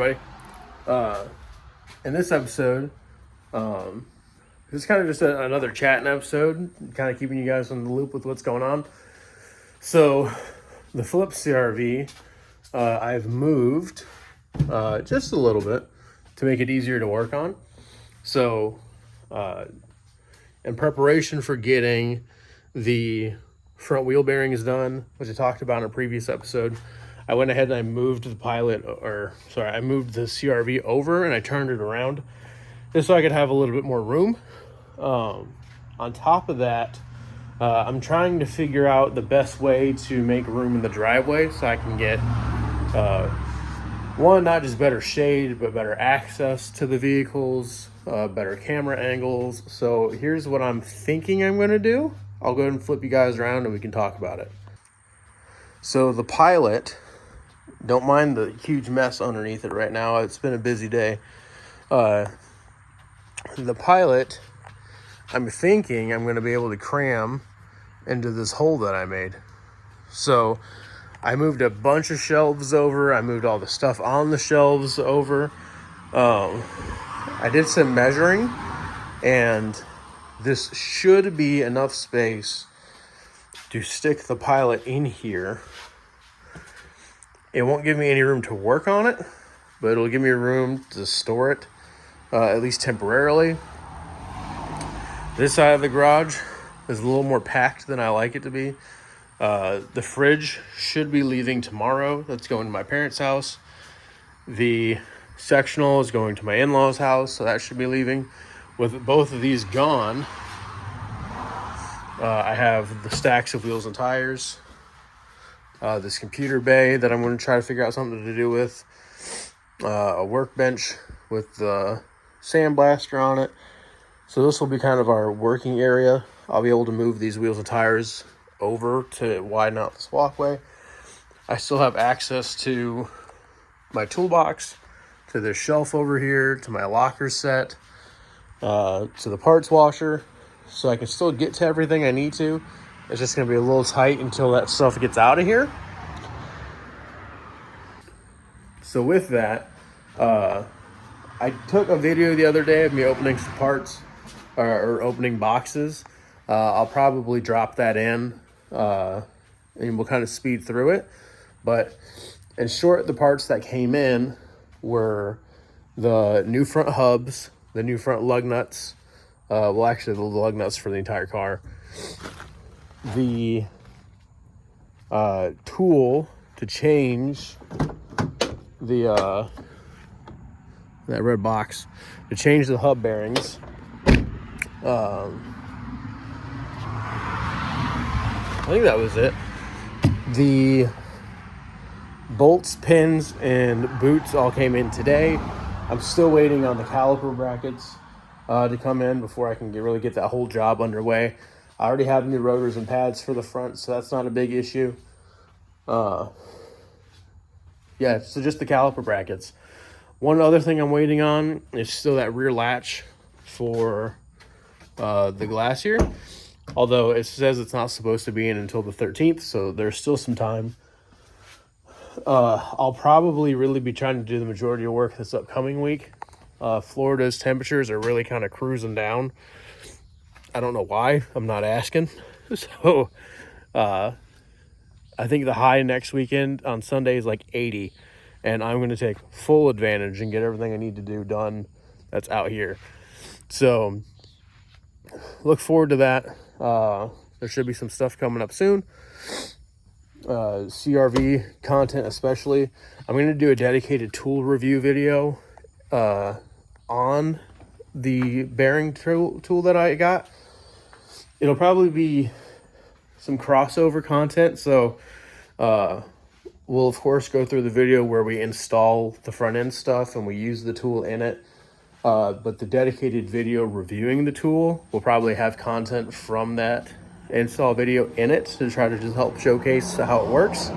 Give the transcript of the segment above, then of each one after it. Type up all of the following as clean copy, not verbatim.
everybody? In this episode, this is kind of just another chatting episode, kind of keeping you guys in the loop with what's going on. So, the Flip CRV, I've moved just a little bit to make it easier to work on. So, in preparation for getting the front wheel bearings done, which I talked about in a previous episode, I went ahead and I moved the I moved the CRV over and I turned it around just so I could have a little bit more room. On top of that, I'm trying to figure out the best way to make room in the driveway so I can get, not just better shade, but better access to the vehicles, better camera angles. So here's what I'm thinking I'm going to do. I'll go ahead and flip you guys around and we can talk about it. So the Pilot, don't mind the huge mess underneath it right now. It's been a busy day. The Pilot, I'm thinking I'm going to be able to cram into this hole that I made. So I moved a bunch of shelves over. I moved all the stuff on the shelves over. I did some measuring, and this should be enough space to stick the Pilot in here. It won't give me any room to work on it, but it'll give me room to store it, at least temporarily. This side of the garage is a little more packed than I like it to be. The fridge should be leaving tomorrow. That's going to my parents' house. The sectional is going to my in-laws' house, so that should be leaving. With both of these gone, I have the stacks of wheels and tires. This computer bay that I'm going to try to figure out something to do with. A workbench with the sandblaster on it. So this will be kind of our working area. I'll be able to move these wheels and tires over to widen out this walkway. I still have access to my toolbox, to this shelf over here, to my locker set, to the parts washer. So I can still get to everything I need to. It's just going to be a little tight until that stuff gets out of here. So with that, I took a video the other day of me opening some parts or opening boxes. I'll probably drop that in and we'll kind of speed through it. But in short, the parts that came in were the new front hubs, the new front lug nuts. Actually, the lug nuts for the entire car. The tool to change the that red box to change the hub bearings. I think that was it. The bolts, pins, and boots all came in today. I'm still waiting on the caliper brackets to come in before I can really get that whole job underway. I already have new rotors and pads for the front, so that's not a big issue. So just the caliper brackets. One other thing I'm waiting on is still that rear latch for the Glacier. Although it says it's not supposed to be in until the 13th, so there's still some time. I'll probably really be trying to do the majority of work this upcoming week. Florida's temperatures are really kind of cruising down. I don't know why. I'm not asking. So I think the high next weekend on Sunday is like 80. And I'm going to take full advantage and get everything I need to do done that's out here. So look forward to that. There should be some stuff coming up soon. CRV content especially. I'm going to do a dedicated tool review video on the bearing tool that I got. It'll probably be some crossover content, so we'll of course go through the video where we install the front end stuff and we use the tool in it. But the dedicated video reviewing the tool will probably have content from that install video in it to try to just help showcase how it works.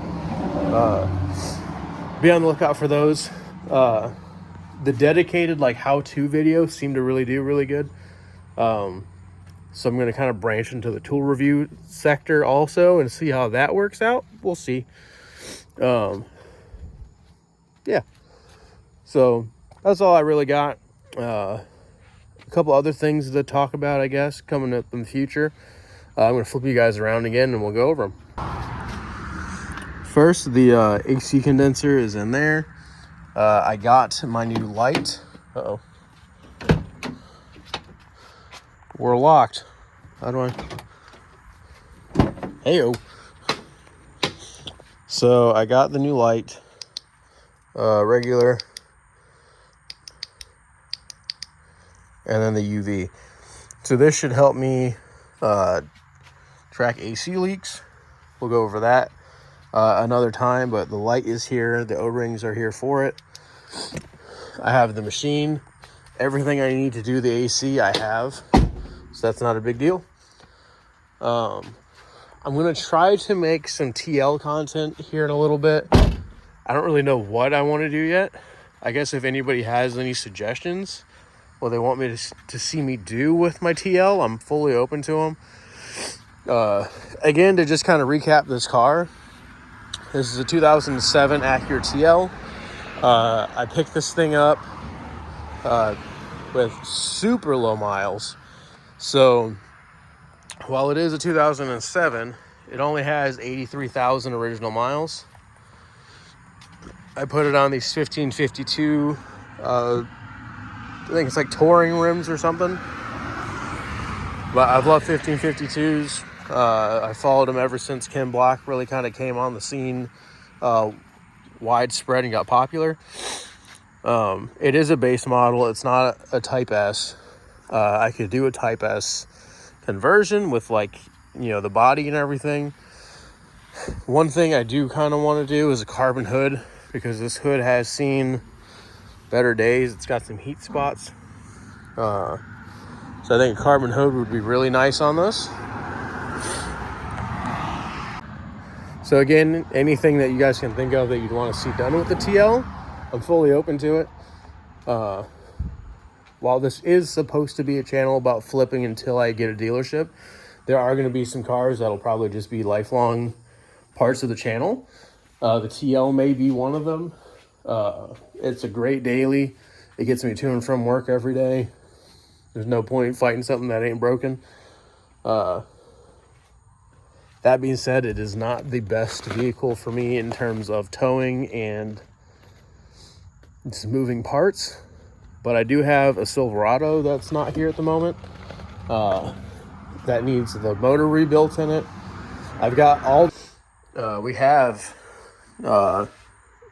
Be on the lookout for those. The dedicated how-to videos seem to really do really good. So I'm going to kind of branch into the tool review sector also and see how that works out. We'll see. Yeah. So that's all I really got. A couple other things to talk about, I guess, coming up in the future. I'm going to flip you guys around again and we'll go over them. First, the AC condenser is in there. I got my new light. Uh-oh. We're locked. How do I? Hey-o. So I got the new light. Regular. And then the UV. So this should help me track AC leaks. We'll go over that another time, but the light is here. The O-rings are here for it. I have the machine. Everything I need to do the AC I have. So that's not a big deal. I'm going to try to make some TL content here in a little bit. I don't really know what I want to do yet. I guess if anybody has any suggestions, what they want me to see me do with my TL, I'm fully open to them. Again, to just kind of recap this car, this is a 2007 Acura TL. I picked this thing up with super low miles. So while it is a 2007, it only has 83,000 original miles. I put it on these 1552, I think it's like touring rims or something. But I've loved 1552s. I followed them ever since Ken Block really kind of came on the scene widespread and got popular. It is a base model. It's not a Type S. I could do a Type S conversion with, like, you know, the body and everything. One thing I do kind of want to do is a carbon hood, because this hood has seen better days. It's got some heat spots. So I think a carbon hood would be really nice on this. So again, anything that you guys can think of that you'd want to see done with the TL, I'm fully open to it. While this is supposed to be a channel about flipping until I get a dealership, there are going to be some cars that'll probably just be lifelong parts of the channel. The TL may be one of them. It's a great daily. It gets me to and from work every day. There's no point fighting something that ain't broken. That being said, it is not the best vehicle for me in terms of towing and just moving parts. But I do have a Silverado that's not here at the moment. That needs the motor rebuilt in it. I've got all... we have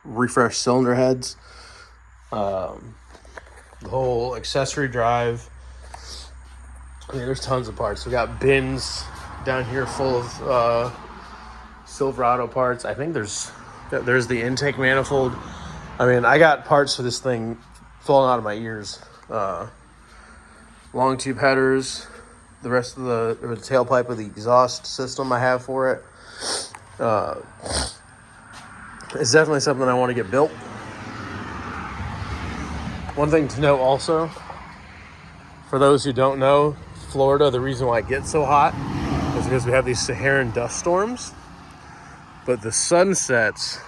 refreshed cylinder heads. The whole accessory drive. I mean, there's tons of parts. We got bins down here full of Silverado parts. I think there's the intake manifold. I mean, I got parts for this thing falling out of my ears. Long tube headers, the rest of the tailpipe of the exhaust system I have for it. It's definitely something I want to get built. One thing to note also, for those who don't know, Florida, the reason why it gets so hot is because we have these Saharan dust storms. But the sunsets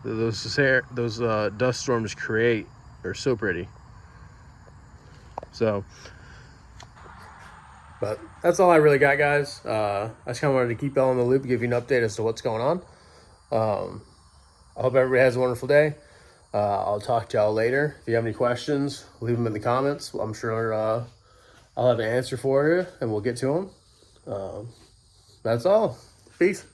those dust storms create are so pretty. So, but that's all I really got, guys. I just kind of wanted to keep y'all in the loop, give you an update as to what's going on. I hope everybody has a wonderful day. I'll talk to y'all later. If you have any questions, leave them in the comments. I'm sure I'll have an answer for you, and we'll get to them. That's all. Peace.